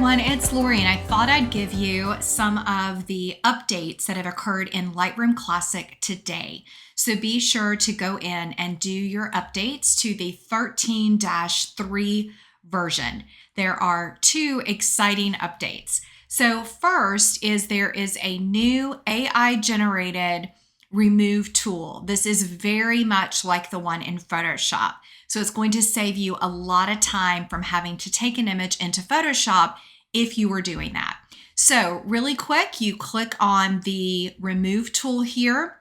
everyone, it's Lori, and I thought I'd give you some of the updates that have occurred in Lightroom Classic today. So be sure to go in and do your updates to the 13-3 version. There are two exciting updates. So first is there is a new AI-generated remove tool. This is very much like the one in Photoshop. So it's going to save you a lot of time from having to take an image into Photoshop if you were doing that. So really quick, you click on the remove tool here.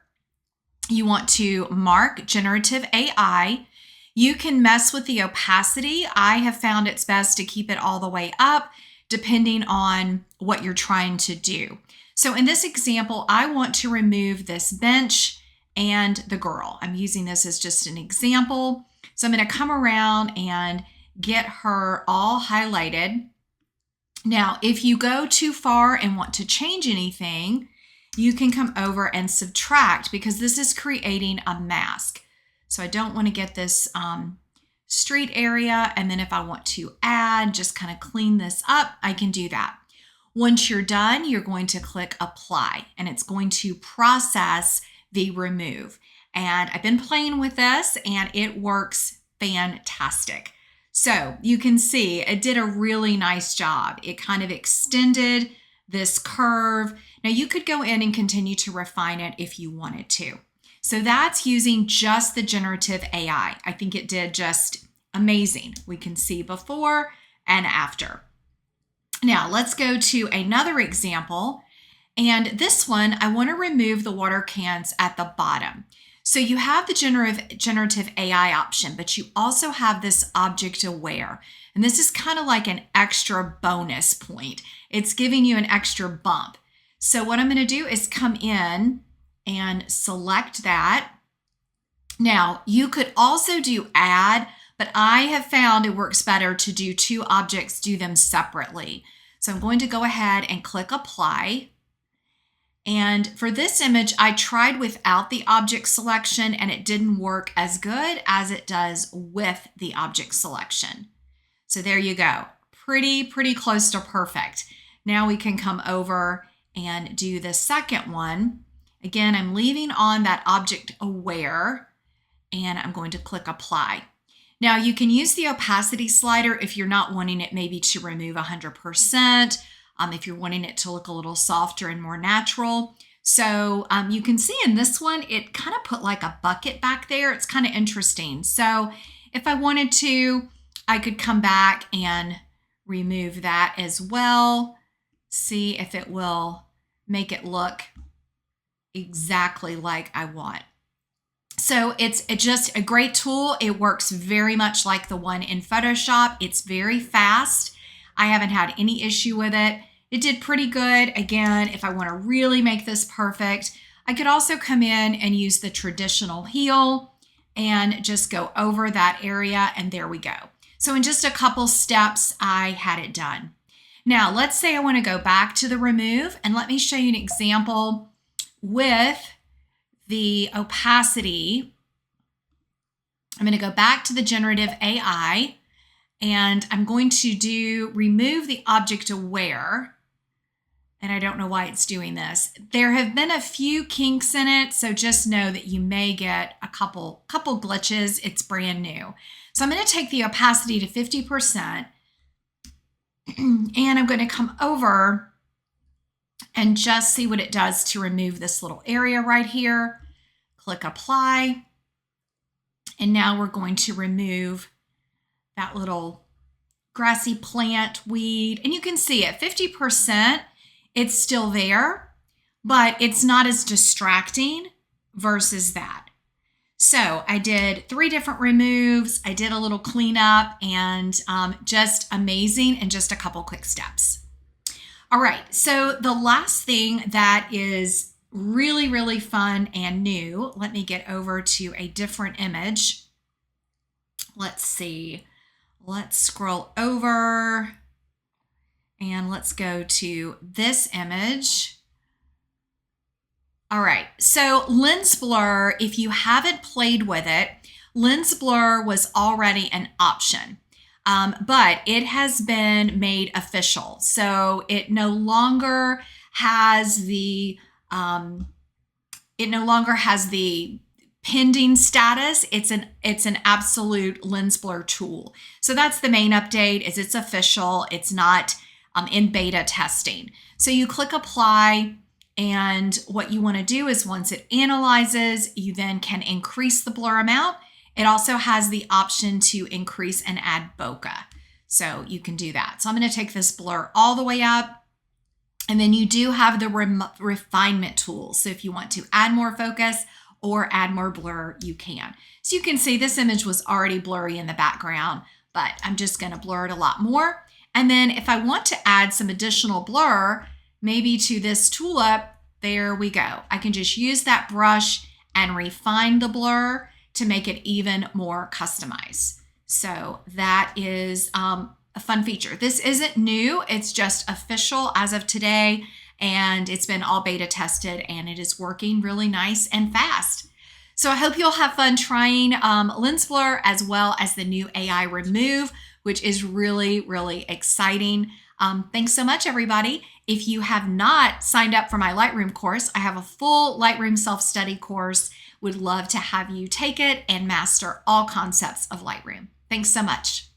You want to mark generative AI. You can mess with the opacity. I have found it's best to keep it all the way up depending on what you're trying to do. So in this example, I want to remove this bench and the girl. I'm using this as just an example. So I'm going to come around and get her all highlighted. Now, if you go too far and want to change anything, you can come over and subtract because this is creating a mask. So I don't want to get this street area. And then if I want to add, just kind of clean this up, I can do that. Once you're done, you're going to click apply and it's going to process the remove. And I've been playing with this and it works fantastic. So you can see it did a really nice job. It kind of extended this curve. Now you could go in and continue to refine it if you wanted to. So that's using just the generative AI. I think it did just amazing. We can see before and after. Now let's go to another example. And this one, I want to remove the water cans at the bottom. So you have the generative AI option, but you also have this object aware. And this is kind of like an extra bonus point. It's giving you an extra bump. So what I'm going to do is come in and select that. Now you could also do add, but I have found it works better to do two objects, do them separately. So I'm going to go ahead and click apply. And for this image, I tried without the object selection and it didn't work as good as it does with the object selection. So there you go. Pretty close to perfect. Now we can come over and do the second one. Again, I'm leaving on that object aware and I'm going to click apply. Now you can use the opacity slider if you're not wanting it maybe to remove 100%. If you're wanting it to look a little softer and more natural. So you can see in this one, it kind of put like a bucket back there. It's kind of interesting. So if I wanted to, I could come back and remove that as well. See if it will make it look exactly like I want. So it's just a great tool. It works very much like the one in Photoshop. It's very fast. I haven't had any issue with it. It did pretty good. Again, if I want to really make this perfect, I could also come in and use the traditional heel and just go over that area and there we go. So in just a couple steps, I had it done. Now, let's say I want to go back to the remove and let me show you an example with the opacity. I'm going to go back to the generative AI and I'm going to remove the object aware. And I don't know why it's doing this. There have been a few kinks in it, so just know that you may get a couple glitches. It's brand new. So I'm going to take the opacity to 50%, and I'm going to come over and just see what it does to remove this little area right here. Click apply, and now we're going to remove that little grassy plant weed, and you can see at 50%, it's still there, but it's not as distracting versus that. So I did 3 different removes. I did a little cleanup and just amazing in just a couple quick steps. All right, so the last thing that is really fun and new, let me get over to a different image. Let's see, let's scroll over. And let's go to this image. All right, so lens blur, if you haven't played with it, lens blur was already an option. but it has been made official. So it no longer has the pending status. It's an absolute lens blur tool. So that's the main update. Is it's official. It's not in beta testing. So you click apply, and what you want to do is once it analyzes, you then can increase the blur amount. It also has the option to increase and add bokeh. So you can do that. So I'm going to take this blur all the way up. And then you do have the refinement tool. So if you want to add more focus or add more blur, you can. So you can see this image was already blurry in the background, but I'm just going to blur it a lot more. And then if I want to add some additional blur, maybe to this tulip, there we go. I can just use that brush and refine the blur to make it even more customized. So that is a fun feature. This isn't new. It's just official as of today, and it's been all beta tested, and it is working really nice and fast. So I hope you'll have fun trying lens blur as well as the new AI remove, which is really, really exciting. Thanks so much, everybody. If you have not signed up for my Lightroom course, I have a full Lightroom self-study course. Would love to have you take it and master all concepts of Lightroom. Thanks so much.